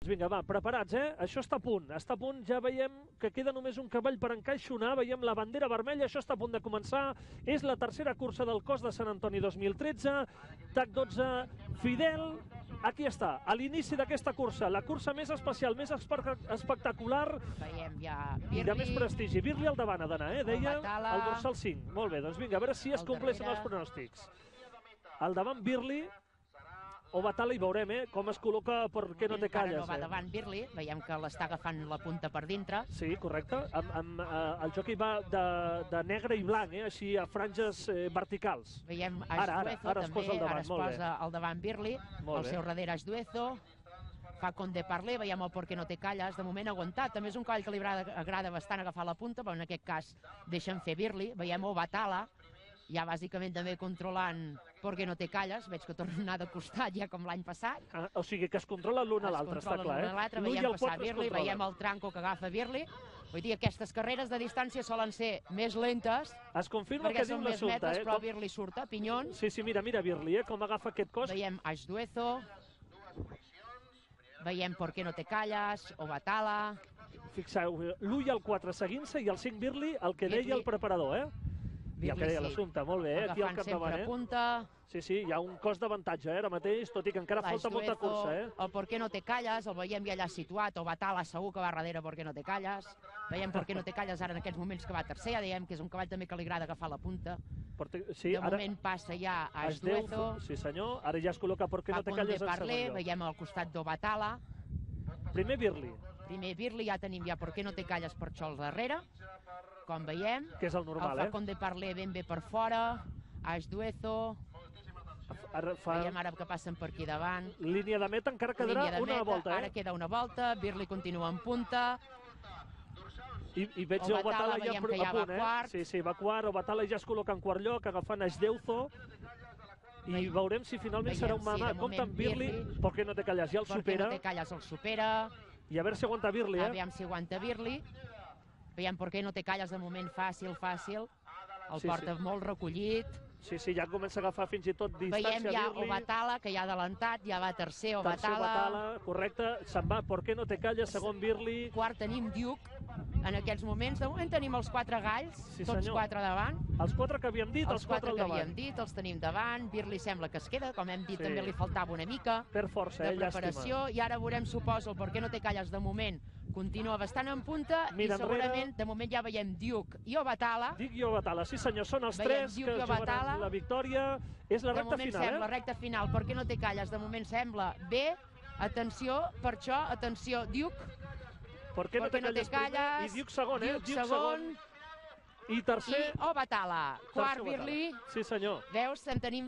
vinga, va, preparats, Això està a punt, ja veiem que queda només un cavall per encaixonar, veiem la bandera vermella, això està a punt de començar, és la tercera cursa del Cos de Sant Antoni 2013, TAC 12, Fidel, aquí està, a l'inici d'aquesta cursa, la cursa més especial, més espectacular, veiem ja i de més prestigi. Birli al davant ha d'anar, deia el dorsal 5. Molt bé, doncs vinga, a veure si es compleixen els pronòstics. Al davant Birli, o Batala, i veurem com es col·loca Per què no te calles. No va davant Birli, veiem que l'està agafant la punta per dintre. Sí, correcte. El jockey va de negre i blanc, així a franges verticals. Veiem Ashduezo també, ara es posa al davant Birli, al seu darrere Ashduezo, fa Conde Parler, veiem el Per què no te calles, de moment aguantat, també és un cavall que li agrada bastant agafar la punta, però en aquest cas deixen fer Birli, veiem Obatala, ja bàsicament també controlant Per què no te calles, veig que torna a anar de costat ja com l'any passat. O sigui que es controla l'un a l'altre, està clar. Veiem passar Birli, veiem el tranco que agafa Birli. Vull dir, aquestes carreres de distància solen ser més lentes, es confirma que diu l'assumpte, metres, però Birli surt a pinyons. Sí, mira Birli, com agafa aquest cos. Veiem Ashduezo, veiem Per què no te calles, Obatala. Fixeu, l'1 i el 4 seguint-se i el 5 Birli, el que deia el preparador, I el que deia l'assumpte, molt bé, aquí al capdavant, punta. Sí, hi ha un cos d'avantatge, ara mateix, tot i que encara falta molta cursa, El Per què no te calles, el veiem ja allà situat, o Batala segur que va darrere Per què no te calles. Veiem Per què no te calles ara en aquests moments que va tercer, ja dèiem que és un cavall també que li agrada agafar la punta. De moment passa ja a Ashduezo. Sí senyor, ara ja es col·loca Per què no te calles en segon lloc. Veiem al costat d'Obatala. Primer Birli, ja tenim Per què no te calles per això al darrere, com veiem. Que és el normal, El fa Conde Parler ben bé per fora, Ashduezo. Veiem ara que passen per aquí davant. Línia de meta, encara quedarà una volta, Ara queda una volta, Birli continua en punta. I veig Obatala ja a punt, Sí, va quart, Obatala ja es col·loca en quart lloc, agafant Ashduezo. I veurem si finalment serà un mà. Compte amb Birli, Per què no te calles, ja el supera. Per què no te calles, el supera. I a veure si aguanta Birli, Aviam si aguanta Birli. Veiem Per què no te calles, de moment fàcil. El porta molt recollit. Sí, ja comença a agafar fins i tot distància Birli. Veiem ja Obatala, que ja ha adelantat, ja va tercer Obatala. Tercer Obatala, correcte. Se'n va Per què no te calles, segon Birli. Quart tenim Duke. En aquests moments, de moment tenim els 4 galls, tots 4 davant. Els 4 que havíem dit, els 4 al davant. Els 4 que havíem dit, els tenim davant. Birli sembla que es queda, com hem dit, també li faltava una mica per força, de preparació. I ara veurem, suposo, el Per què no te calles de moment continua bastant en punta i segurament, de moment ja veiem Duke i Obatala. Duke i Obatala, sí senyor, són els 3 que jugaran la victòria. És la recta final, De moment sembla recta final, Per què no te calles, de moment sembla bé. Atenció, per això, atenció, Duke. Per què no te calles primer? I Duke segon, Duke segon. I tercer... I Obatala. Quart Birli. Sí senyor. Veus, en tenim